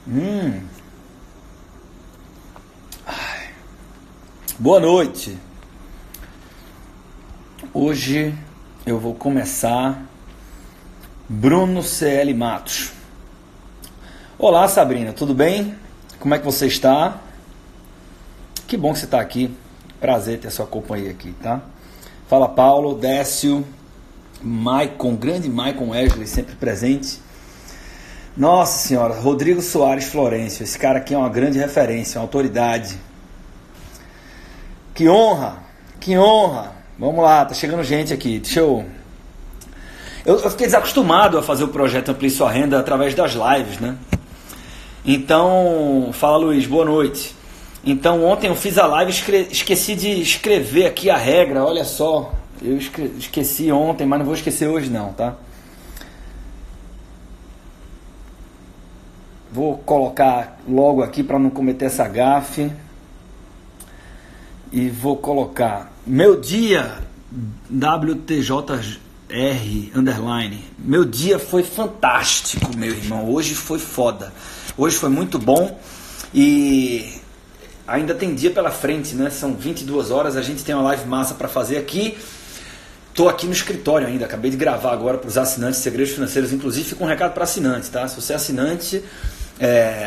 Hum. Boa noite. Hoje eu vou começar Bruno CL Matos. Olá, Sabrina, tudo bem? Como é que você está? Que bom que você está aqui. Prazer ter sua companhia aqui, tá? Fala, Paulo, Décio, Maicon, grande Maicon Wesley, sempre presente. Nossa senhora, Rodrigo Soares Florencio, esse cara aqui é uma grande referência, uma autoridade. Que honra, que honra. Vamos lá, tá chegando gente aqui. Deixa eu fiquei desacostumado a fazer o projeto Amplie Sua Renda através das lives, né? Então, fala Luiz, boa noite. Então, ontem eu fiz a live, esqueci de escrever aqui a regra, olha só. Eu esqueci ontem, mas não vou esquecer hoje não, tá? Vou colocar logo aqui para não cometer essa gafe. E vou colocar meu dia WTJR underline. Meu dia foi fantástico, meu irmão. Hoje foi foda. Hoje foi muito bom. E ainda tem dia pela frente, né? São 22 horas. A gente tem uma live massa para fazer aqui. Tô aqui no escritório ainda. Acabei de gravar agora para os assinantes de Segredos Financeiros. Inclusive, fica um recado para assinantes, tá? Se você é assinante,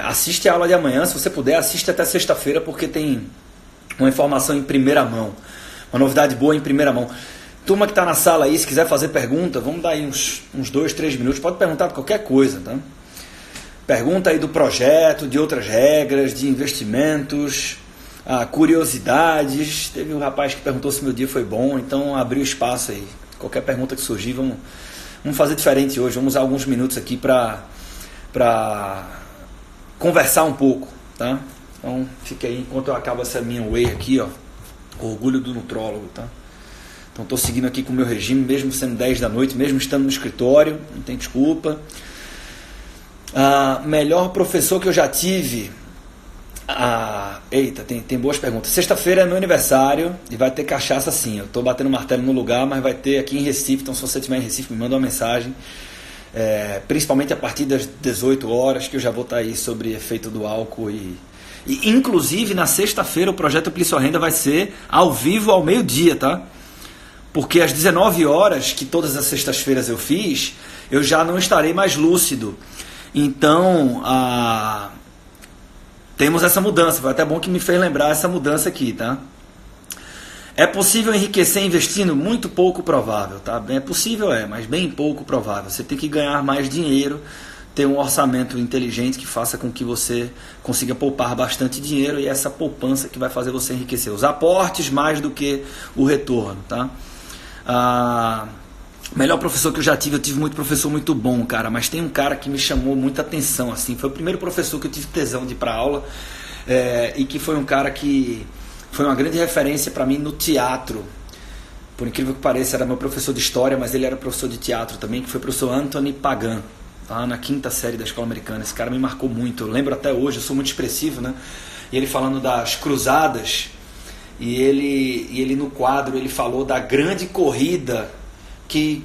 assiste a aula de amanhã. Se você puder, assiste até sexta-feira, porque tem uma informação em primeira mão, uma novidade boa em primeira mão. Turma que está na sala aí, se quiser fazer pergunta, vamos dar aí uns 2, 3 minutos, pode perguntar de qualquer coisa, tá? Pergunta aí do projeto, de outras regras, de investimentos, curiosidades. Teve um rapaz que perguntou se meu dia foi bom, então abriu espaço aí. Qualquer pergunta que surgir, vamos fazer diferente hoje, vamos usar alguns minutos aqui para conversar um pouco, tá? Então, fica aí enquanto eu acabo essa minha whey aqui, ó. Orgulho do nutrólogo, tá? Então, tô seguindo aqui com o meu regime, mesmo sendo 10 da noite, mesmo estando no escritório, não tem desculpa. Melhor professor que eu já tive. Eita, tem boas perguntas. Sexta-feira é meu aniversário e vai ter cachaça sim. Eu tô batendo martelo no lugar, mas vai ter aqui em Recife. Então, se você estiver em Recife, me manda uma mensagem. Principalmente a partir das 18 horas, que eu já vou estar aí sobre efeito do álcool e inclusive na sexta-feira o projeto Amplie Sua Renda vai ser ao vivo ao meio-dia, tá? Porque às 19 horas, que todas as sextas-feiras eu fiz, eu já não estarei mais lúcido. Então, temos essa mudança. Foi até bom que me fez lembrar essa mudança aqui, tá? É possível enriquecer investindo? Muito pouco provável, tá? É possível, mas bem pouco provável. Você tem que ganhar mais dinheiro, ter um orçamento inteligente que faça com que você consiga poupar bastante dinheiro, e essa poupança que vai fazer você enriquecer. Os aportes mais do que o retorno, tá? Melhor professor que eu tive muito professor muito bom, cara, mas tem um cara que me chamou muita atenção, assim, foi o primeiro professor que eu tive tesão de ir para aula, e que foi um cara que foi uma grande referência para mim no teatro. Por incrível que pareça, era meu professor de história, mas ele era professor de teatro também, que foi o professor Anthony Pagan, tá? Na 5ª série da escola americana. Esse cara me marcou muito, eu lembro até hoje, eu sou muito expressivo, né? E ele falando das cruzadas, e ele no quadro, ele falou da grande corrida que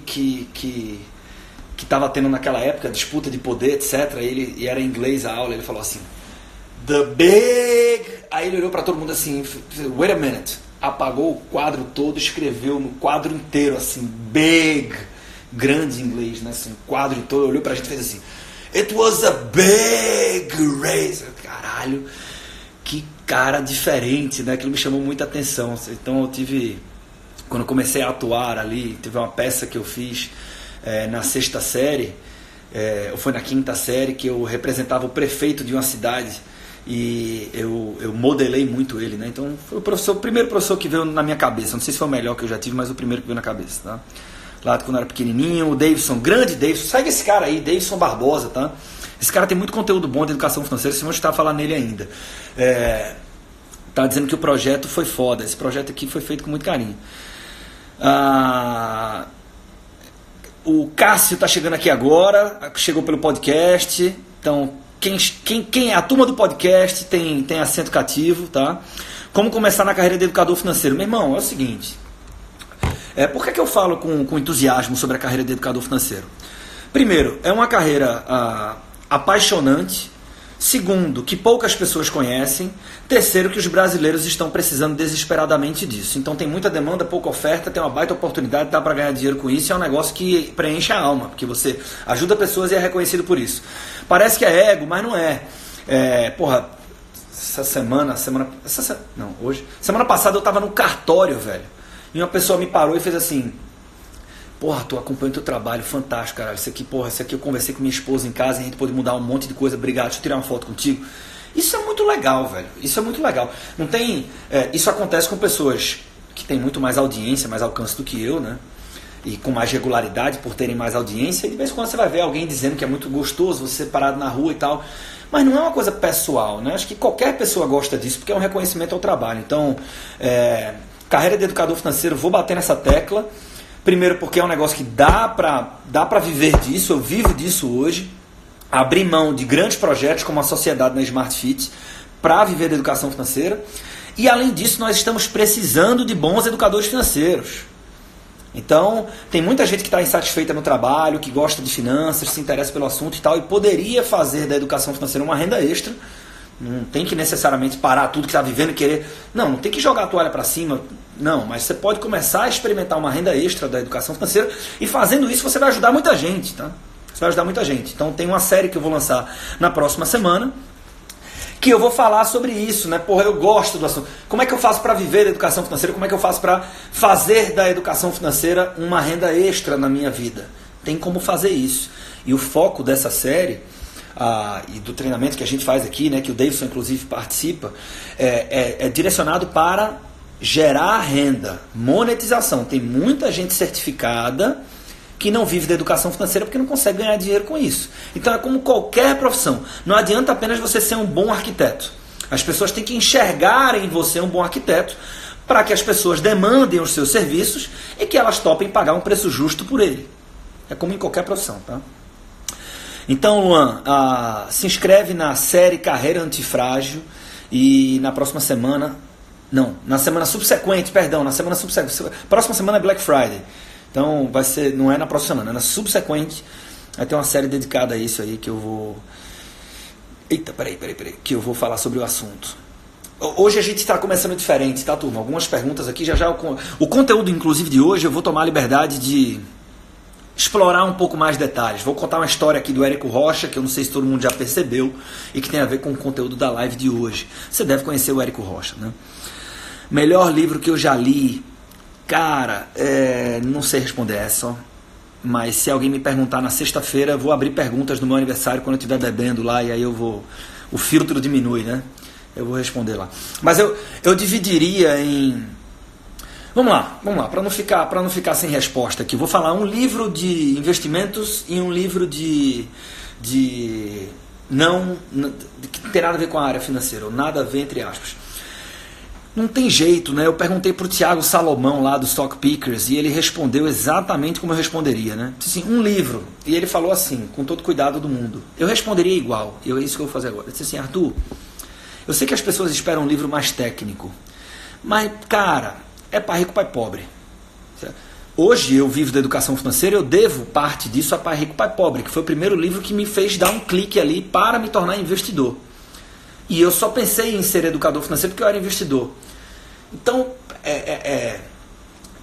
estava tendo naquela época, disputa de poder, etc. E era em inglês a aula, ele falou assim, the big... Aí ele olhou para todo mundo assim, wait a minute, apagou o quadro todo, escreveu no quadro inteiro assim, big, grande em inglês, né? Assim, o quadro todo, olhou pra gente e fez assim, it was a big race. Caralho, que cara diferente, né? Aquilo me chamou muita atenção. Então eu tive, quando eu comecei a atuar ali, teve uma peça que eu fiz na 6ª série, ou foi na 5ª série, que eu representava o prefeito de uma cidade, e eu modelei muito ele, né? Então foi o primeiro professor que veio na minha cabeça. Não sei se foi o melhor que eu já tive, mas o primeiro que veio na cabeça, tá? Lá quando eu era pequenininho, o Davidson, grande Davidson, segue esse cara aí, Davidson Barbosa, tá? Esse cara tem muito conteúdo bom de educação financeira, vocês vão estar falando nele ainda. Tá dizendo que o projeto foi foda, esse projeto aqui foi feito com muito carinho. O Cássio tá chegando aqui agora, chegou pelo podcast, então quem é a turma do podcast tem assento cativo, tá? Como começar na carreira de educador financeiro? Meu irmão, é o seguinte, por que eu falo com entusiasmo sobre a carreira de educador financeiro? Primeiro, é uma carreira apaixonante, Segundo, que poucas pessoas conhecem. Terceiro, que os brasileiros estão precisando desesperadamente disso. Então tem muita demanda, pouca oferta, tem uma baita oportunidade, dá para ganhar dinheiro com isso. É um negócio que preenche a alma, porque você ajuda pessoas e é reconhecido por isso. Parece que é ego, mas não é. Semana passada eu tava no cartório, velho. E uma pessoa me parou e fez assim: porra, tu acompanha o teu trabalho, fantástico, caralho. Isso aqui eu conversei com minha esposa em casa e a gente pôde mudar um monte de coisa. Obrigado, deixa eu tirar uma foto contigo. Isso é muito legal, velho. Isso é muito legal. Não tem. Isso acontece com pessoas que têm muito mais audiência, mais alcance do que eu, né? E com mais regularidade por terem mais audiência. E de vez em quando você vai ver alguém dizendo que é muito gostoso você ser parado na rua e tal. Mas não é uma coisa pessoal, né? Acho que qualquer pessoa gosta disso porque é um reconhecimento ao trabalho. Então, carreira de educador financeiro, vou bater nessa tecla. Primeiro porque é um negócio que dá pra viver disso, eu vivo disso hoje. Abrir mão de grandes projetos como a sociedade na Smart Fit para viver da educação financeira. E além disso, nós estamos precisando de bons educadores financeiros. Então, tem muita gente que está insatisfeita no trabalho, que gosta de finanças, se interessa pelo assunto e tal, e poderia fazer da educação financeira uma renda extra. Não tem que necessariamente parar tudo que está vivendo e querer... Não tem que jogar a toalha para cima. Não, mas você pode começar a experimentar uma renda extra da educação financeira e fazendo isso você vai ajudar muita gente, tá? Você vai ajudar muita gente. Então tem uma série que eu vou lançar na próxima semana que eu vou falar sobre isso, né? Porra, eu gosto do assunto. Como é que eu faço para viver da educação financeira? Como é que eu faço para fazer da educação financeira uma renda extra na minha vida? Tem como fazer isso. E o foco dessa série... e do treinamento que a gente faz aqui, né, que o Davidson inclusive participa, é direcionado para gerar renda, monetização. Tem muita gente certificada que não vive da educação financeira porque não consegue ganhar dinheiro com isso. Então é como qualquer profissão. Não adianta apenas você ser um bom arquiteto. As pessoas têm que enxergar em você um bom arquiteto para que as pessoas demandem os seus serviços e que elas topem pagar um preço justo por ele. É como em qualquer profissão, tá? Então, Luan, se inscreve na série Carreira Antifrágil e na próxima semana... na semana subsequente, próxima semana é Black Friday. Então, vai ser, não é na próxima semana, é na subsequente. Vai ter uma série dedicada a isso aí que eu vou... Eita, peraí. Que eu vou falar sobre o assunto. Hoje a gente está começando diferente, tá, turma? Algumas perguntas aqui, já o conteúdo, inclusive, de hoje, eu vou tomar a liberdade de... explorar um pouco mais detalhes. Vou contar uma história aqui do Érico Rocha, que eu não sei se todo mundo já percebeu, e que tem a ver com o conteúdo da live de hoje. Você deve conhecer o Érico Rocha, né? Melhor livro que eu já li. Cara, não sei responder essa, mas se alguém me perguntar na sexta-feira, eu vou abrir perguntas no meu aniversário quando eu estiver bebendo lá, e aí eu vou... O filtro diminui, né? Eu vou responder lá. Mas eu dividiria em... Vamos lá, para não ficar sem resposta aqui. Vou falar um livro de investimentos e um livro que não tem nada a ver com a área financeira, ou nada a ver entre aspas. Não tem jeito, né? Eu perguntei pro Thiago Salomão lá do Stock Pickers e ele respondeu exatamente como eu responderia, né? Disse assim, um livro. E ele falou assim, com todo cuidado do mundo. Eu responderia igual. É isso que eu vou fazer agora. Ele disse assim, Arthur, eu sei que as pessoas esperam um livro mais técnico, mas, cara, é para rico, pai pobre. Hoje eu vivo da educação financeira, eu devo parte disso a Pai Rico, Pai Pobre, que foi o primeiro livro que me fez dar um clique ali para me tornar investidor. E eu só pensei em ser educador financeiro porque eu era investidor. Então,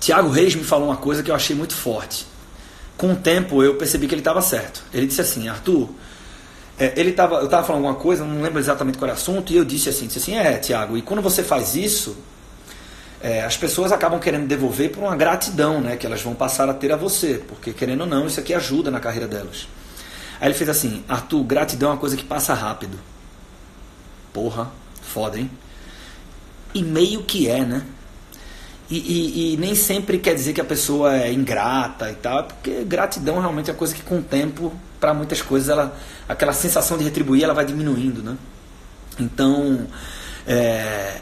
Tiago Reis me falou uma coisa que eu achei muito forte. Com o tempo eu percebi que ele estava certo. Ele disse assim, Arthur, eu estava falando alguma coisa, não lembro exatamente qual era o assunto, e eu disse assim, Tiago, e quando você faz isso, as pessoas acabam querendo devolver por uma gratidão, né, que elas vão passar a ter a você, porque querendo ou não, isso aqui ajuda na carreira delas. Aí ele fez assim, Arthur, gratidão é uma coisa que passa rápido. Porra, foda, hein? E meio que né? E nem sempre quer dizer que a pessoa é ingrata e tal, porque gratidão realmente é uma coisa que com o tempo, para muitas coisas, aquela sensação de retribuir, ela vai diminuindo, né? Então,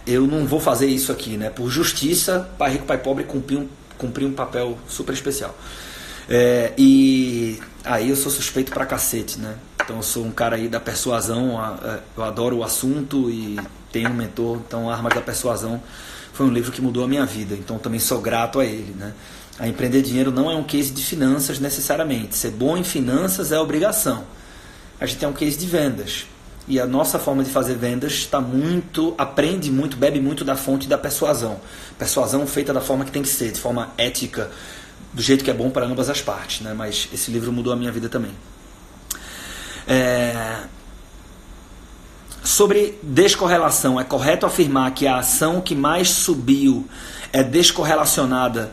eu não vou fazer isso aqui, né? Por justiça, Pai Rico, Pai Pobre cumprir um papel super especial. E aí eu sou suspeito pra cacete, né? Então eu sou um cara aí da persuasão, eu adoro o assunto e tenho um mentor, então Armas da Persuasão foi um livro que mudou a minha vida, então também sou grato a ele, né? A Empreender Dinheiro não é um case de finanças necessariamente, ser bom em finanças é obrigação. A gente é um case de vendas, e a nossa forma de fazer vendas aprende muito, bebe muito da fonte da persuasão. Persuasão feita da forma que tem que ser, de forma ética, do jeito que é bom para ambas as partes, né? Mas esse livro mudou a minha vida também. Sobre descorrelação, é correto afirmar que a ação que mais subiu é descorrelacionada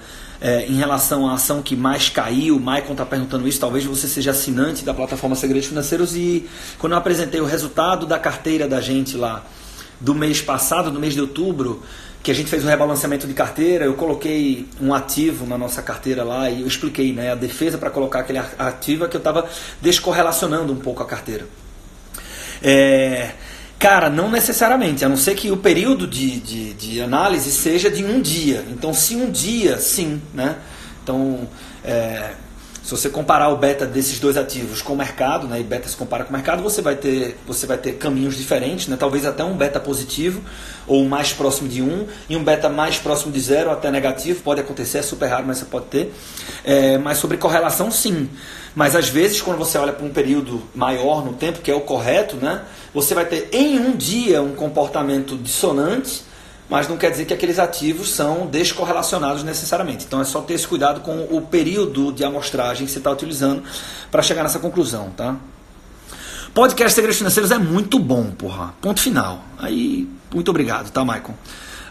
em relação à ação que mais caiu? O Maicon está perguntando isso. Talvez você seja assinante da plataforma Segredos Financeiros, e quando eu apresentei o resultado da carteira da gente lá do mês passado, do mês de outubro, que a gente fez um rebalanceamento de carteira, eu coloquei um ativo na nossa carteira lá e eu expliquei, né, a defesa para colocar aquele ativo é que eu estava descorrelacionando um pouco a carteira. Cara, não necessariamente, a não ser que o período de análise seja de um dia. Então, se um dia, sim, né? Então, se você comparar o beta desses dois ativos com o mercado, né, e beta se compara com o mercado, você vai ter caminhos diferentes, né? Talvez até um beta positivo, ou mais próximo de 1, e um beta mais próximo de 0, até negativo, pode acontecer, é super raro, mas você pode ter. Mas sobre correlação, sim. Mas às vezes, quando você olha para um período maior no tempo, que é o correto, né, você vai ter em um dia um comportamento dissonante, mas não quer dizer que aqueles ativos são descorrelacionados necessariamente. Então é só ter esse cuidado com o período de amostragem que você está utilizando para chegar nessa conclusão, tá? Podcast Segredos Financeiros é muito bom, porra. Ponto final. Aí, muito obrigado, tá, Maicon?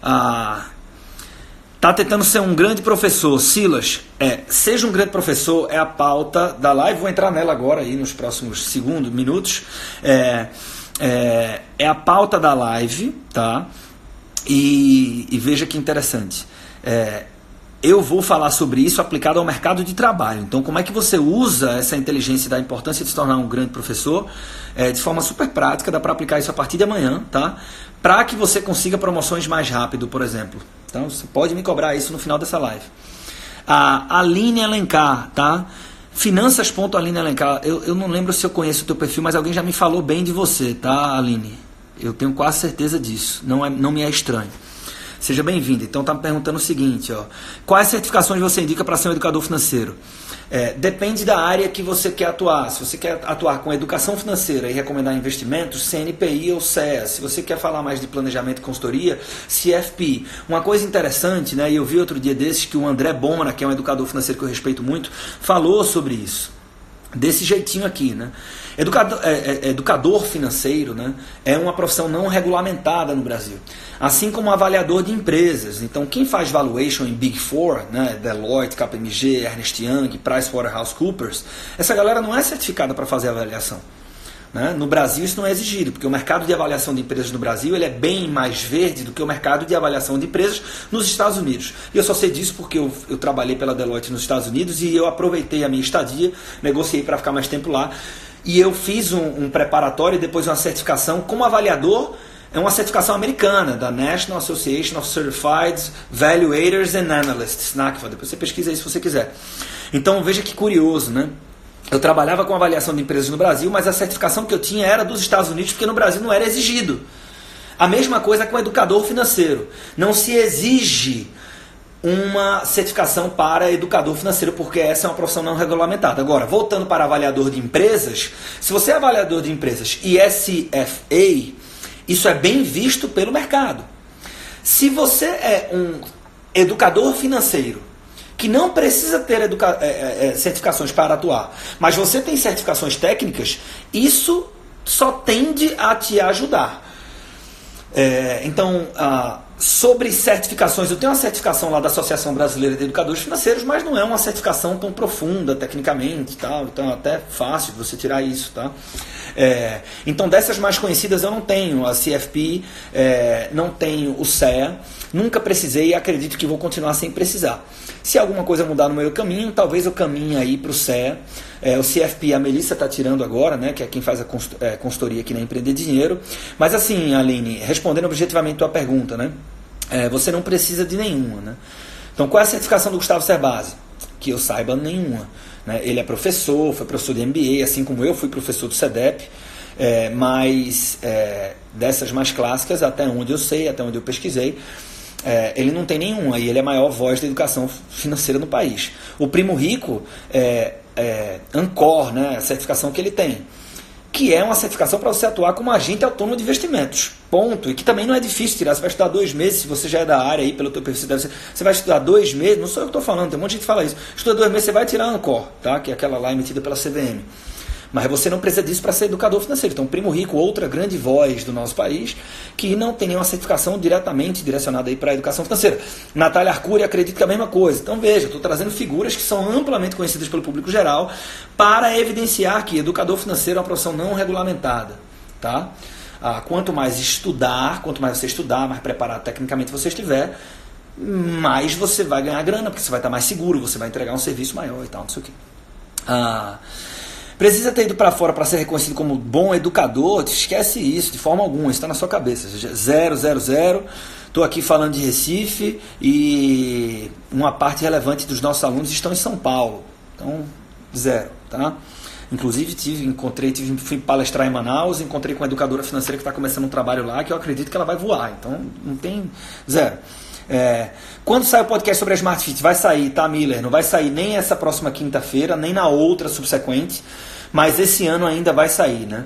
Tá tentando ser um grande professor, Silas. Seja um grande professor é a pauta da live. Vou entrar nela agora aí nos próximos minutos. É a pauta da live, tá? E veja que interessante. Eu vou falar sobre isso aplicado ao mercado de trabalho. Então, como é que você usa essa inteligência da importância de se tornar um grande professor de forma super prática? Dá para aplicar isso a partir de amanhã, tá? Para que você consiga promoções mais rápido, por exemplo. Então, você pode me cobrar isso no final dessa live. A Aline Alencar, tá? Finanças.Aline Alencar. Eu não lembro se eu conheço o teu perfil, mas alguém já me falou bem de você, tá, Aline? Eu tenho quase certeza disso. Não me é estranho. Seja bem-vindo. Então tá me perguntando o seguinte, ó. Quais certificações você indica para ser um educador financeiro? Depende da área que você quer atuar. Se você quer atuar com educação financeira e recomendar investimentos, CNPI ou CEA. Se você quer falar mais de planejamento e consultoria, CFP. Uma coisa interessante, né? E eu vi outro dia desses que o André Bomana, que é um educador financeiro que eu respeito muito, falou sobre isso. Desse jeitinho aqui, né? Educador financeiro, né, é uma profissão não regulamentada no Brasil, assim como avaliador de empresas. Então, quem faz valuation em Big Four, né, Deloitte, KPMG, Ernst Young, PricewaterhouseCoopers, essa galera não é certificada para fazer avaliação, né? No Brasil isso não é exigido, porque o mercado de avaliação de empresas no Brasil ele é bem mais verde do que o mercado de avaliação de empresas nos Estados Unidos. E eu só sei disso porque eu trabalhei pela Deloitte nos Estados Unidos e eu aproveitei a minha estadia, negociei para ficar mais tempo lá. E eu fiz um preparatório e depois uma certificação como avaliador. É uma certificação americana, da National Association of Certified Valuators and Analysts, NACVA. Depois você pesquisa aí se você quiser. Então veja que curioso, né? Eu trabalhava com avaliação de empresas no Brasil, mas a certificação que eu tinha era dos Estados Unidos, porque no Brasil não era exigido. A mesma coisa com educador financeiro. Não se exige uma certificação para educador financeiro, porque essa é uma profissão não regulamentada. Agora, voltando para avaliador de empresas, se você é avaliador de empresas e SFA, isso é bem visto pelo mercado. Se você é um educador financeiro que não precisa ter certificações para atuar, mas você tem certificações técnicas, isso só tende a te ajudar. Então, sobre certificações, eu tenho uma certificação lá da Associação Brasileira de Educadores Financeiros, mas não é uma certificação tão profunda tecnicamente, tá? Então é até fácil de você tirar isso, tá? Então dessas mais conhecidas eu não tenho a CFP, não tenho o CEA, nunca precisei e acredito que vou continuar sem precisar. Se alguma coisa mudar no meio caminho, talvez eu caminhe aí para o CEA. O CFP a Melissa está tirando agora, né, que é quem faz a consultoria aqui na Empreender Dinheiro. Mas assim, Aline, respondendo objetivamente a tua pergunta, né, você não precisa de nenhuma, né? Então qual é a certificação do Gustavo Cerbasi? Que eu saiba, nenhuma, né? Ele é professor, foi professor de MBA, assim como eu fui professor do CEDEP, mas dessas mais clássicas, até onde eu sei, até onde eu pesquisei, ele não tem nenhuma, e ele é a maior voz da educação financeira no país. O Primo Rico, Ancor, né, a certificação que ele tem. que é uma certificação para você atuar como agente autônomo de investimentos. Ponto. E que também não é difícil tirar. Você vai estudar 2 meses, se você já é da área aí, pelo teu perfil, você vai estudar 2 meses, não sou eu que estou falando, tem um monte de gente que fala isso. Estuda 2 meses, você vai tirar a Ancor, tá? Que é aquela lá emitida pela CVM. Mas você não precisa disso para ser educador financeiro. Então, Primo Rico, outra grande voz do nosso país, que não tem nenhuma certificação diretamente direcionada aí para a educação financeira. Natália Arcuri acredita que é a mesma coisa. Então, veja, estou trazendo figuras que são amplamente conhecidas pelo público geral para evidenciar que educador financeiro é uma profissão não regulamentada. Tá? Quanto mais você estudar, mais preparado tecnicamente você estiver, mais você vai ganhar grana, porque você vai estar mais seguro, você vai entregar um serviço maior e tal, não sei o quê. Precisa ter ido para fora para ser reconhecido como bom educador? Esquece isso, de forma alguma, está na sua cabeça. 000, estou aqui falando de Recife e uma parte relevante dos nossos alunos estão em São Paulo. Então, 0, tá? Inclusive, fui palestrar em Manaus, encontrei com uma educadora financeira que está começando um trabalho lá, que eu acredito que ela vai voar. Então, não tem 0. Quando sai o podcast sobre a Smart Fit? Vai sair, tá, Miller? Não vai sair nem essa próxima quinta-feira, nem na outra subsequente, mas esse ano ainda vai sair, né?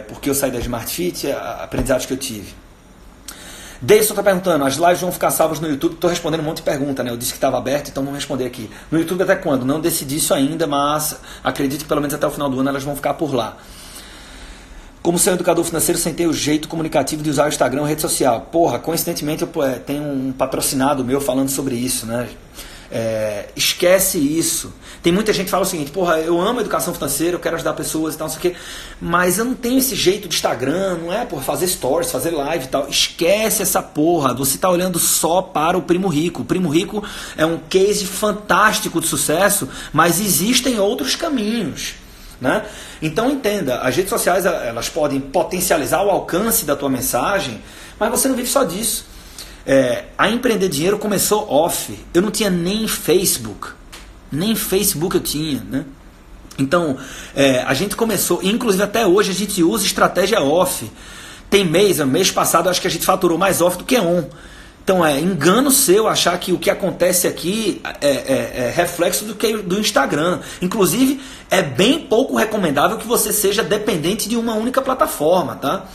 Porque eu saí da Smart Fit, aprendizados que eu tive. Davidson está perguntando, as lives vão ficar salvas no YouTube? Estou respondendo um monte de pergunta, né? Eu disse que estava aberto, então vamos responder aqui. No YouTube até quando? Não decidi isso ainda, mas acredito que pelo menos até o final do ano elas vão ficar por lá. Como ser um educador financeiro sem ter o jeito comunicativo de usar o Instagram ou rede social? Porra, coincidentemente eu tenho um patrocinado meu falando sobre isso, né? Esquece isso. Tem muita gente que fala o seguinte, porra, eu amo a educação financeira, eu quero ajudar pessoas e tal, não sei o quê, mas eu não tenho esse jeito de Instagram, não é, porra, fazer stories, fazer live e tal. Esquece essa porra, você tá olhando só para o Primo Rico. O Primo Rico é um case fantástico de sucesso, mas existem outros caminhos. Né? Então entenda, as redes sociais elas podem potencializar o alcance da tua mensagem, mas você não vive só disso. A Empreender Dinheiro começou off, eu não tinha nem Facebook eu tinha, né? Então a gente começou, inclusive até hoje a gente usa estratégia off. Tem mês passado acho que a gente faturou mais off do que on. Então engano seu achar que o que acontece aqui é reflexo do Instagram. Inclusive, é bem pouco recomendável que você seja dependente de uma única plataforma, tá?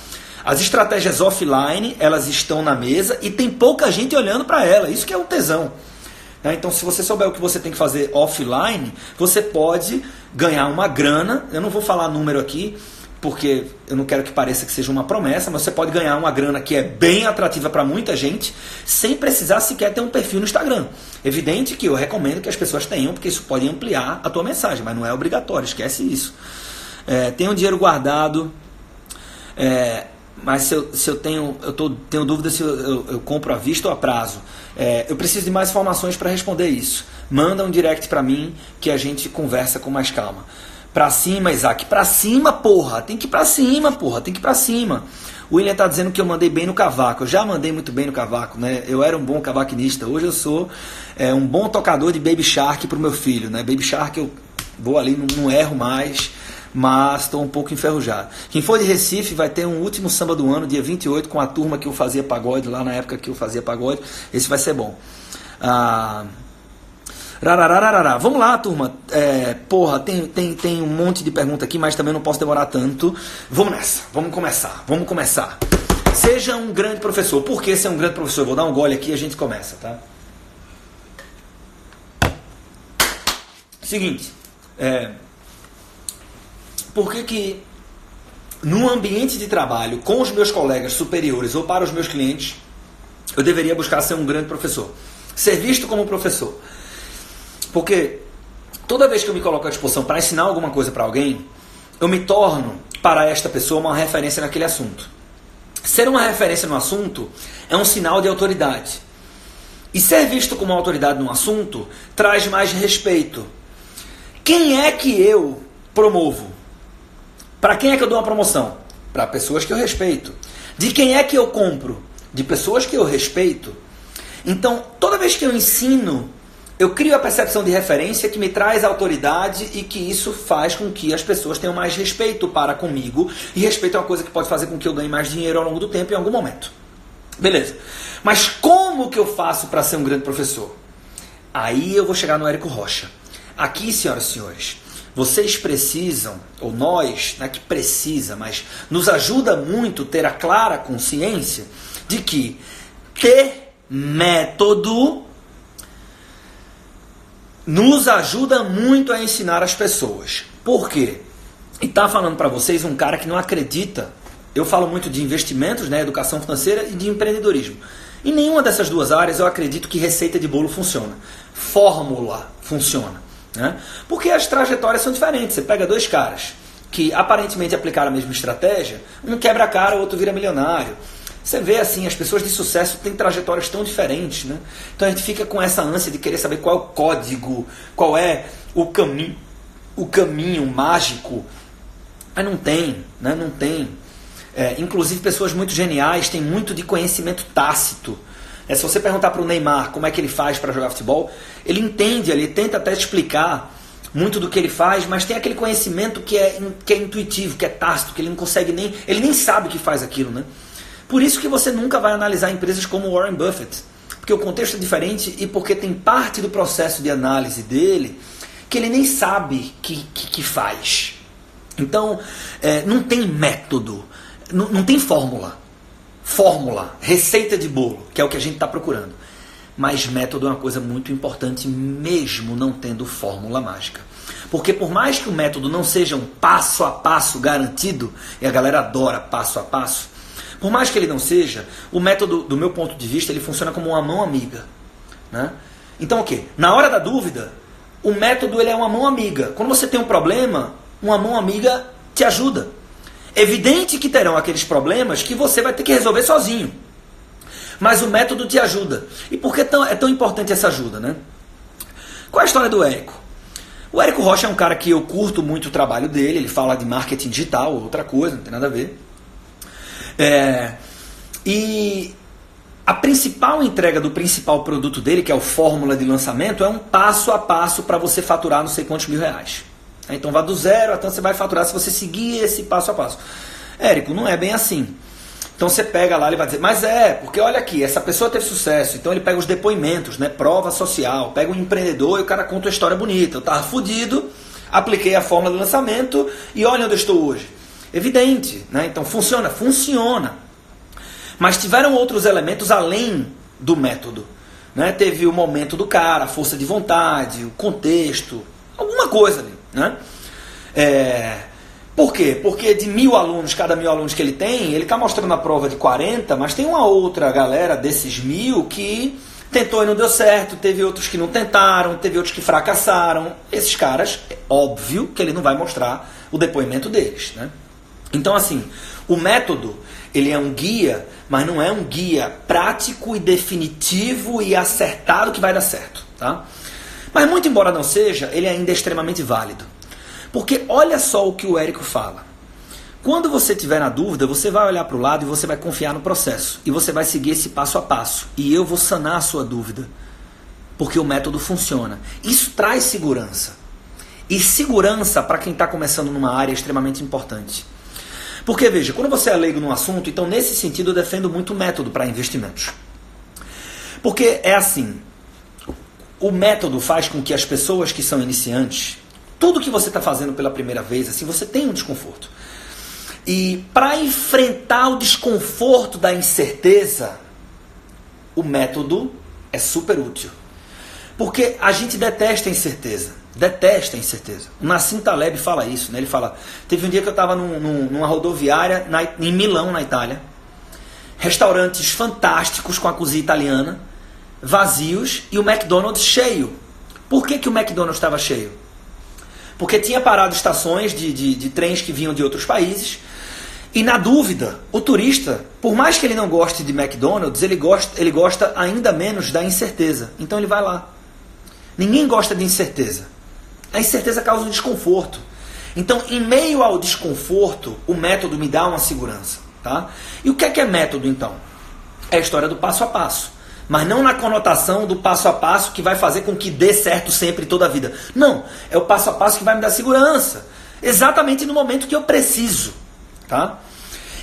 As estratégias offline, elas estão na mesa e tem pouca gente olhando para ela. Isso que é um tesão. Então, se você souber o que você tem que fazer offline, você pode ganhar uma grana. Eu não vou falar número aqui, porque eu não quero que pareça que seja uma promessa, mas você pode ganhar uma grana que é bem atrativa para muita gente, sem precisar sequer ter um perfil no Instagram. Evidente que eu recomendo que as pessoas tenham, porque isso pode ampliar a tua mensagem, mas não é obrigatório, esquece isso. Tenho dinheiro guardado, mas se eu tenho dúvida se eu compro à vista ou a prazo. Eu preciso de mais informações para responder isso. Manda um direct para mim que a gente conversa com mais calma. Pra cima, Isaac. Pra cima, porra. Tem que ir pra cima, porra. Tem que ir pra cima. O William tá dizendo que eu mandei bem no cavaco. Eu já mandei muito bem no cavaco, né? Eu era um bom cavaquinista. Hoje eu sou um bom tocador de Baby Shark pro meu filho, né? Baby Shark eu vou ali, não erro mais, mas estou um pouco enferrujado. Quem for de Recife vai ter um último samba do ano, dia 28, com a turma que eu fazia pagode, lá na época que eu fazia pagode. Esse vai ser bom. Vamos lá, turma. Porra, tem um monte de pergunta aqui, mas também não posso demorar tanto. Vamos nessa, vamos começar. Seja um grande professor. Por que ser um grande professor? Vou dar um gole aqui e a gente começa, tá? Seguinte, por que no ambiente de trabalho, com os meus colegas superiores ou para os meus clientes, eu deveria buscar ser um grande professor? Ser visto como professor. Porque toda vez que eu me coloco à disposição para ensinar alguma coisa para alguém, eu me torno, para esta pessoa, uma referência naquele assunto. Ser uma referência no assunto é um sinal de autoridade. E ser visto como autoridade num assunto traz mais respeito. Quem é que eu promovo? Para quem é que eu dou uma promoção? Para pessoas que eu respeito. De quem é que eu compro? De pessoas que eu respeito. Então, toda vez que eu ensino, eu crio a percepção de referência que me traz autoridade e que isso faz com que as pessoas tenham mais respeito para comigo. E respeito é uma coisa que pode fazer com que eu ganhe mais dinheiro ao longo do tempo em algum momento. Beleza. Mas como que eu faço para ser um grande professor? Aí eu vou chegar no Érico Rocha. Aqui, senhoras e senhores, vocês precisam, ou nós, não é que precisa, mas nos ajuda muito ter a clara consciência de que ter método nos ajuda muito a ensinar as pessoas. Por quê? E tá falando para vocês um cara que não acredita. Eu falo muito de investimentos, né, educação financeira e de empreendedorismo. Em nenhuma dessas duas áreas eu acredito que receita de bolo funciona. Fórmula funciona. Né? Porque as trajetórias são diferentes. Você pega dois caras que aparentemente aplicaram a mesma estratégia, um quebra a cara, o outro vira milionário. Você vê assim, as pessoas de sucesso têm trajetórias tão diferentes, né? Então a gente fica com essa ânsia de querer saber qual é o código, qual é o caminho mágico. Mas não tem, né? Não tem. Inclusive pessoas muito geniais têm muito de conhecimento tácito. Se você perguntar para o Neymar como é que ele faz para jogar futebol, ele entende, ele tenta até explicar muito do que ele faz, mas tem aquele conhecimento que é intuitivo, que é tácito, que ele não consegue nem... Ele nem sabe que faz aquilo, né? Por isso que você nunca vai analisar empresas como Warren Buffett, porque o contexto é diferente e porque tem parte do processo de análise dele que ele nem sabe que faz. Então, não tem método, não tem fórmula, receita de bolo, que é o que a gente está procurando. Mas método é uma coisa muito importante, mesmo não tendo fórmula mágica. Porque por mais que o método não seja um passo a passo garantido, e a galera adora passo a passo, por mais que ele não seja, o método, do meu ponto de vista, ele funciona como uma mão amiga. Né? Então o quê? Na hora da dúvida, o método ele é uma mão amiga. Quando você tem um problema, uma mão amiga te ajuda. Evidente que terão aqueles problemas que você vai ter que resolver sozinho. Mas o método te ajuda. E por que é tão importante essa ajuda? Né? Qual é a história do Érico? O Érico Rocha é um cara que eu curto muito o trabalho dele. Ele fala de marketing digital, outra coisa, não tem nada a ver. E a principal entrega do principal produto dele, que é o fórmula de lançamento, é um passo a passo para você faturar não sei quantos mil reais. Então vai do zero até você vai faturar se você seguir esse passo a passo. Érico, não é bem assim. Então você pega lá e vai dizer, mas porque olha aqui, essa pessoa teve sucesso. Então ele pega os depoimentos, né, prova social, pega um empreendedor e o cara conta uma história bonita. Eu estava fudido, apliquei a fórmula de lançamento e olha onde eu estou hoje. Evidente, né? Então funciona. Mas tiveram outros elementos além do método. Né? Teve o momento do cara, a força de vontade, o contexto, alguma coisa ali. Né? Por quê? Porque de 1.000 alunos, cada 1.000 alunos que ele tem, ele está mostrando a prova de 40, mas tem uma outra galera desses 1.000 que tentou e não deu certo, teve outros que não tentaram, teve outros que fracassaram. Esses caras, é óbvio que ele não vai mostrar o depoimento deles. Né? Então, assim, o método, ele é um guia, mas não é um guia prático e definitivo e acertado que vai dar certo, tá? Mas muito embora não seja, ele ainda é extremamente válido. Porque olha só o que o Érico fala. Quando você estiver na dúvida, você vai olhar para o lado e você vai confiar no processo. E você vai seguir esse passo a passo. E eu vou sanar a sua dúvida. Porque o método funciona. Isso traz segurança. E segurança, para quem está começando numa área, é extremamente importante. Porque, veja, quando você é leigo num assunto, então nesse sentido eu defendo muito o método para investimentos. Porque é assim, o método faz com que as pessoas que são iniciantes, tudo que você está fazendo pela primeira vez, assim, você tem um desconforto. E para enfrentar o desconforto da incerteza, o método é super útil. Porque a gente detesta a incerteza. Detesta a incerteza. O Nassim Taleb fala isso, né? Ele fala, teve um dia que eu estava numa rodoviária em Milão, na Itália, restaurantes fantásticos com a cozinha italiana, vazios, e o McDonald's cheio. Por que o McDonald's estava cheio? Porque tinha parado estações de trens que vinham de outros países, e na dúvida, o turista, por mais que ele não goste de McDonald's, ele gosta ainda menos da incerteza. Então ele vai lá. Ninguém gosta de incerteza. A incerteza causa um desconforto. Então, em meio ao desconforto, o método me dá uma segurança. Tá? E o que é método, então? É a história do passo a passo. Mas não na conotação do passo a passo que vai fazer com que dê certo sempre toda a vida. Não, é o passo a passo que vai me dar segurança. Exatamente no momento que eu preciso. Tá?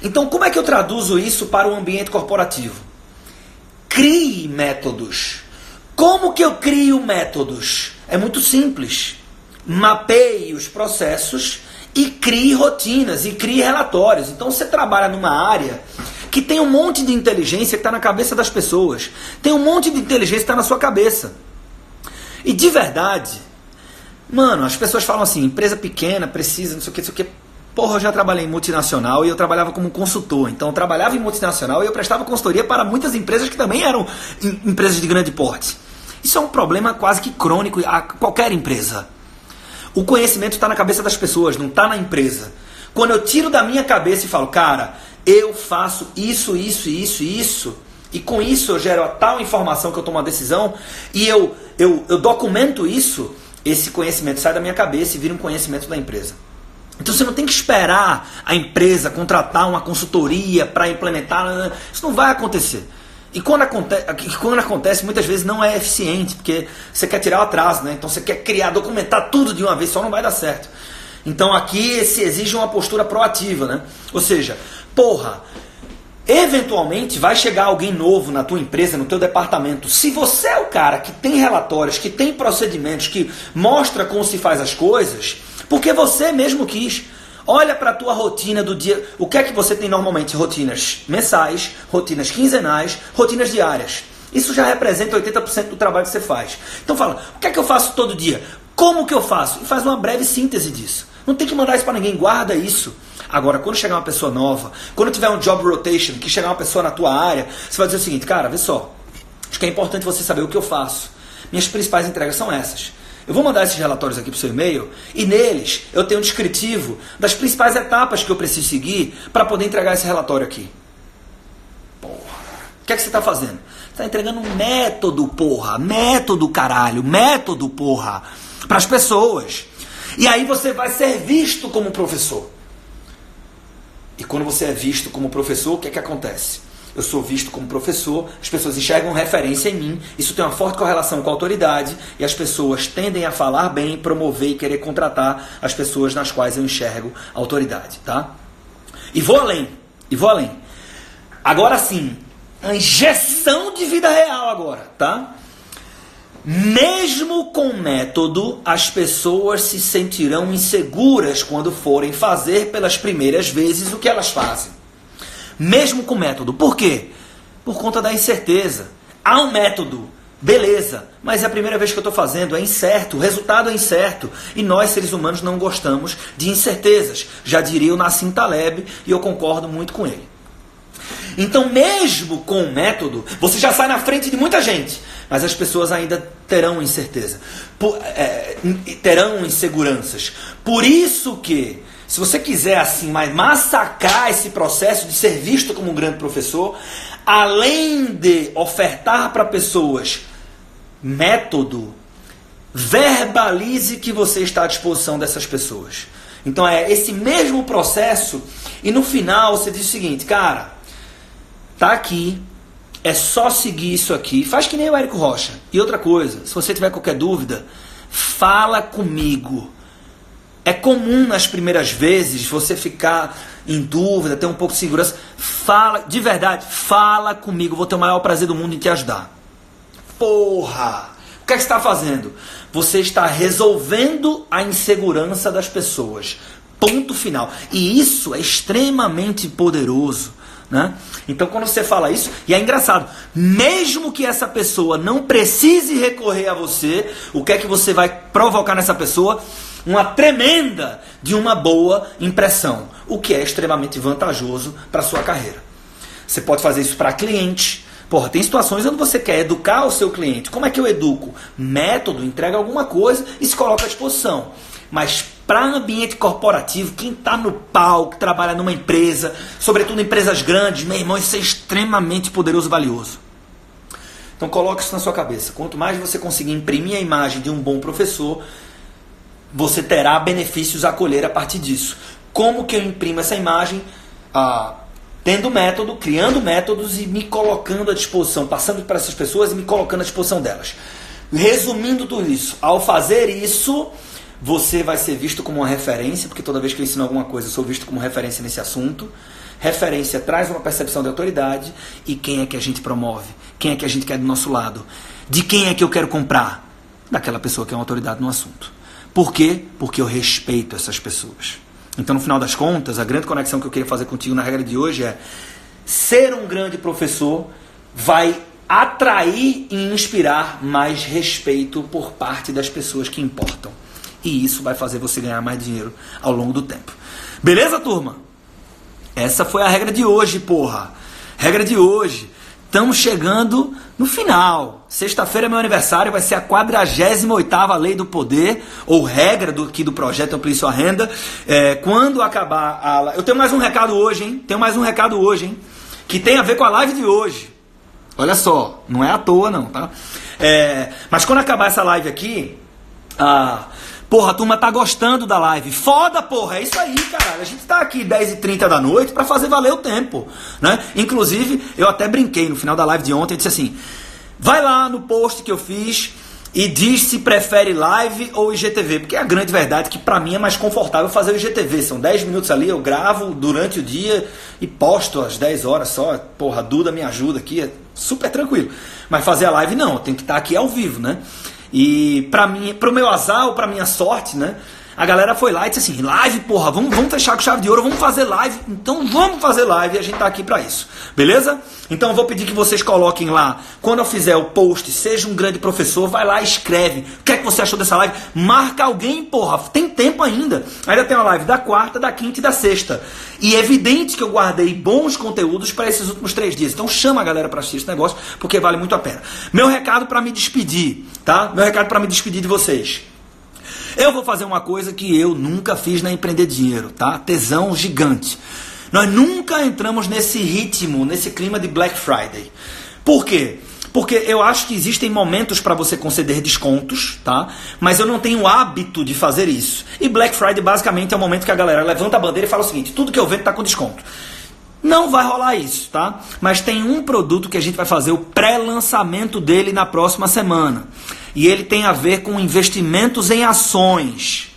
Então, como é que eu traduzo isso para o ambiente corporativo? Crie métodos. Como que eu crio métodos? É muito simples. mapeie os processos e crie rotinas e crie relatórios. Então você trabalha numa área que tem um monte de inteligência que está na cabeça das pessoas. Tem um monte de inteligência que está na sua cabeça. E de verdade, mano, as pessoas falam assim, empresa pequena precisa, não sei o que. Porra, eu já trabalhei em multinacional e eu trabalhava como consultor. Então eu trabalhava em multinacional e eu prestava consultoria para muitas empresas que também eram empresas de grande porte. Isso é um problema quase que crônico a qualquer empresa. O conhecimento está na cabeça das pessoas, não está na empresa. Quando eu tiro da minha cabeça e falo, cara, eu faço isso, e com isso eu gero a tal informação que eu tomo uma decisão, e eu documento isso, esse conhecimento sai da minha cabeça e vira um conhecimento da empresa. Então você não tem que esperar a empresa contratar uma consultoria para implementar, isso não vai acontecer. E quando acontece, muitas vezes não é eficiente, porque você quer tirar o atraso, né? Então você quer documentar tudo de uma vez, só não vai dar certo. Então aqui se exige uma postura proativa, né? Ou seja, eventualmente vai chegar alguém novo na tua empresa, no teu departamento. Se você é o cara que tem relatórios, que tem procedimentos, que mostra como se faz as coisas, porque você mesmo quis. Olha para a tua rotina do dia. O que é que você tem normalmente? Rotinas mensais, rotinas quinzenais, rotinas diárias. Isso já representa 80% do trabalho que você faz. Então fala, o que é que eu faço todo dia? Como que eu faço? E faz uma breve síntese disso. Não tem que mandar isso para ninguém, guarda isso. Agora, quando chegar uma pessoa nova, quando tiver um job rotation, que chegar uma pessoa na tua área, você vai dizer o seguinte, cara, vê só, acho que é importante você saber o que eu faço. Minhas principais entregas são essas. Eu vou mandar esses relatórios aqui para o seu e-mail e neles eu tenho um descritivo das principais etapas que eu preciso seguir para poder entregar esse relatório aqui. Porra. O que é que você está fazendo? Você está entregando um método, porra. Método, caralho. Método, porra. Para as pessoas. E aí você vai ser visto como professor. E quando você é visto como professor, o que é que acontece? Eu sou visto como professor, as pessoas enxergam referência em mim, isso tem uma forte correlação com a autoridade e as pessoas tendem a falar bem, promover e querer contratar as pessoas nas quais eu enxergo autoridade, tá? E vou além. Agora sim, a injeção de vida real agora, tá? Mesmo com método, as pessoas se sentirão inseguras quando forem fazer pelas primeiras vezes o que elas fazem. Mesmo com método. Por quê? Por conta da incerteza. Há um método, beleza, mas é a primeira vez que eu estou fazendo, é incerto, o resultado é incerto. E nós, seres humanos, não gostamos de incertezas. Já diria o Nassim Taleb, e eu concordo muito com ele. Então, mesmo com o método, você já sai na frente de muita gente, mas as pessoas ainda terão incerteza, terão inseguranças. Por isso que, se você quiser assim, massacrar esse processo de ser visto como um grande professor, além de ofertar para pessoas método, verbalize que você está à disposição dessas pessoas. Então é esse mesmo processo e no final você diz o seguinte, cara, tá aqui, é só seguir isso aqui, faz que nem o Érico Rocha. E outra coisa, se você tiver qualquer dúvida, fala comigo. É comum nas primeiras vezes você ficar em dúvida, ter um pouco de segurança. Fala, de verdade, fala comigo. Vou ter o maior prazer do mundo em te ajudar. Porra! O que é que você está fazendo? Você está resolvendo a insegurança das pessoas. Ponto final. E isso é extremamente poderoso, né? Então quando você fala isso, e é engraçado, mesmo que essa pessoa não precise recorrer a você, o que é que você vai provocar nessa pessoa? Uma tremenda de uma boa impressão, o que é extremamente vantajoso para a sua carreira. Você pode fazer isso para cliente. Porra, tem situações onde você quer educar o seu cliente. Como é que eu educo? Método, entrega alguma coisa e se coloca à disposição. Mas para ambiente corporativo, quem está no palco, trabalha numa empresa, sobretudo empresas grandes, meu irmão, isso é extremamente poderoso e valioso. Então coloque isso na sua cabeça. Quanto mais você conseguir imprimir a imagem de um bom professor, você terá benefícios a colher a partir disso. Como que eu imprimo essa imagem? Tendo método, criando métodos e me colocando à disposição, passando para essas pessoas e me colocando à disposição delas. Resumindo tudo isso, ao fazer isso, você vai ser visto como uma referência, porque toda vez que eu ensino alguma coisa, eu sou visto como referência nesse assunto. Referência traz uma percepção de autoridade. E quem é que a gente promove? Quem é que a gente quer do nosso lado? De quem é que eu quero comprar? Daquela pessoa que é uma autoridade no assunto. Por quê? Porque eu respeito essas pessoas. Então, no final das contas, a grande conexão que eu queria fazer contigo na regra de hoje é: ser um grande professor vai atrair e inspirar mais respeito por parte das pessoas que importam. E isso vai fazer você ganhar mais dinheiro ao longo do tempo. Beleza, turma? Essa foi a regra de hoje, porra. Regra de hoje. Estamos chegando no final. Sexta-feira é meu aniversário, vai ser a 48ª Lei do Poder, ou regra aqui do projeto Amplie Sua Renda. Quando acabar a... Eu tenho mais um recado hoje, hein? Que tem a ver com a live de hoje. Olha só, não é à toa não, tá? Mas quando acabar essa live aqui... Porra, a turma tá gostando da live. Foda, porra, é isso aí, caralho. A gente tá aqui 10h30 da noite pra fazer valer o tempo, né? Inclusive, eu até brinquei no final da live de ontem, eu disse assim: vai lá no post que eu fiz e diz se prefere live ou IGTV, porque a grande verdade é que pra mim é mais confortável fazer o IGTV. São 10 minutos ali, eu gravo durante o dia e posto às 10 horas só. Porra, a Duda me ajuda aqui, é super tranquilo. Mas fazer a live não, eu tenho que estar aqui ao vivo, né? E pro meu azar ou pra minha sorte, né? A galera foi lá e disse assim: live, porra, vamos fechar com chave de ouro, vamos fazer live. Então vamos fazer live e a gente tá aqui pra isso. Beleza? Então eu vou pedir que vocês coloquem lá, quando eu fizer o post, seja um grande professor, vai lá e escreve. O que é que você achou dessa live? Marca alguém, porra. Tem tempo ainda. Ainda tem uma live da quarta, da quinta e da sexta. E é evidente que eu guardei bons conteúdos para esses últimos 3 dias. Então chama a galera para assistir esse negócio, porque vale muito a pena. Meu recado para me despedir, tá? Meu recado para me despedir de vocês. Eu vou fazer uma coisa que eu nunca fiz na Empreender Dinheiro, tá? Tesão gigante. Nós nunca entramos nesse ritmo, nesse clima de Black Friday. Por quê? Porque eu acho que existem momentos para você conceder descontos, tá? Mas eu não tenho hábito de fazer isso. E Black Friday basicamente é o momento que a galera levanta a bandeira e fala o seguinte: tudo que eu vendo tá com desconto. Não vai rolar isso, tá? Mas tem um produto que a gente vai fazer o pré-lançamento dele na próxima semana. E ele tem a ver com investimentos em ações.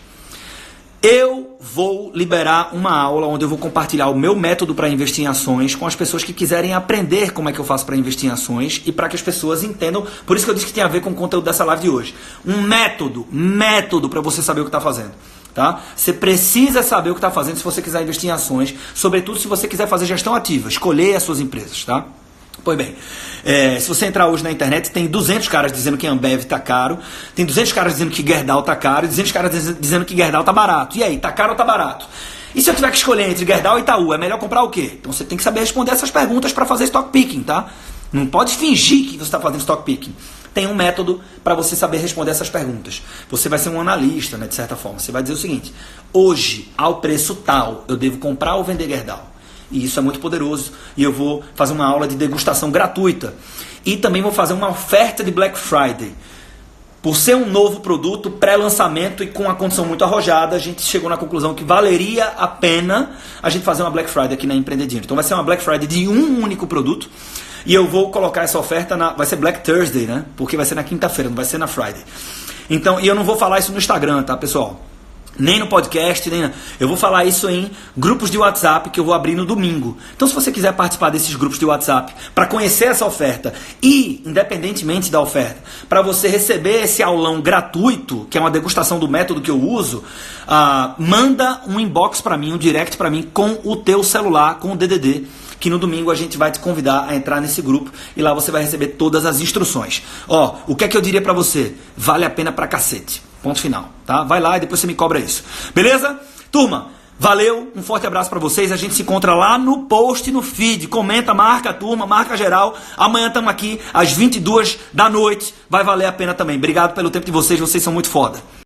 Eu vou liberar uma aula onde eu vou compartilhar o meu método para investir em ações com as pessoas que quiserem aprender como é que eu faço para investir em ações e para que as pessoas entendam. Por isso que eu disse que tem a ver com o conteúdo dessa live de hoje. Um método para você saber o que está fazendo. Tá? Você precisa saber o que está fazendo se você quiser investir em ações, sobretudo se você quiser fazer gestão ativa, escolher as suas empresas, tá? Pois bem, se você entrar hoje na internet, tem 200 caras dizendo que Ambev está caro, tem 200 caras dizendo que Gerdau está caro, e 200 caras dizendo que Gerdau está barato. E aí, está caro ou está barato? E se eu tiver que escolher entre Gerdau e Itaú, é melhor comprar o quê? Então você tem que saber responder essas perguntas para fazer stock picking, tá? Não pode fingir que você está fazendo stock picking. Tem um método para você saber responder essas perguntas. Você vai ser um analista, né, de certa forma. Você vai dizer o seguinte: hoje, ao preço tal, eu devo comprar ou vender Gerdau? E isso é muito poderoso. E eu vou fazer uma aula de degustação gratuita. E também vou fazer uma oferta de Black Friday. Por ser um novo produto, pré-lançamento e com uma condição muito arrojada, a gente chegou na conclusão que valeria a pena a gente fazer uma Black Friday aqui na Empreender Dinheiro. Então vai ser uma Black Friday de um único produto. E eu vou colocar essa oferta vai ser Black Thursday, né? Porque vai ser na quinta-feira, não vai ser na Friday. Então, e eu não vou falar isso no Instagram, tá, pessoal? Nem no podcast, eu vou falar isso em grupos de WhatsApp que eu vou abrir no domingo. Então, se você quiser participar desses grupos de WhatsApp para conhecer essa oferta e, independentemente da oferta, para você receber esse aulão gratuito, que é uma degustação do método que eu uso, manda um inbox para mim, um direct para mim com o teu celular, com o DDD, que no domingo a gente vai te convidar a entrar nesse grupo e lá você vai receber todas as instruções. O que é que eu diria para você? Vale a pena pra cacete. Ponto final, tá? Vai lá e depois você me cobra isso. Beleza? Turma, valeu, um forte abraço pra vocês. A gente se encontra lá no post, no feed. Comenta, marca a turma, marca geral. Amanhã estamos aqui às 22 da noite. Vai valer a pena também. Obrigado pelo tempo de vocês são muito foda.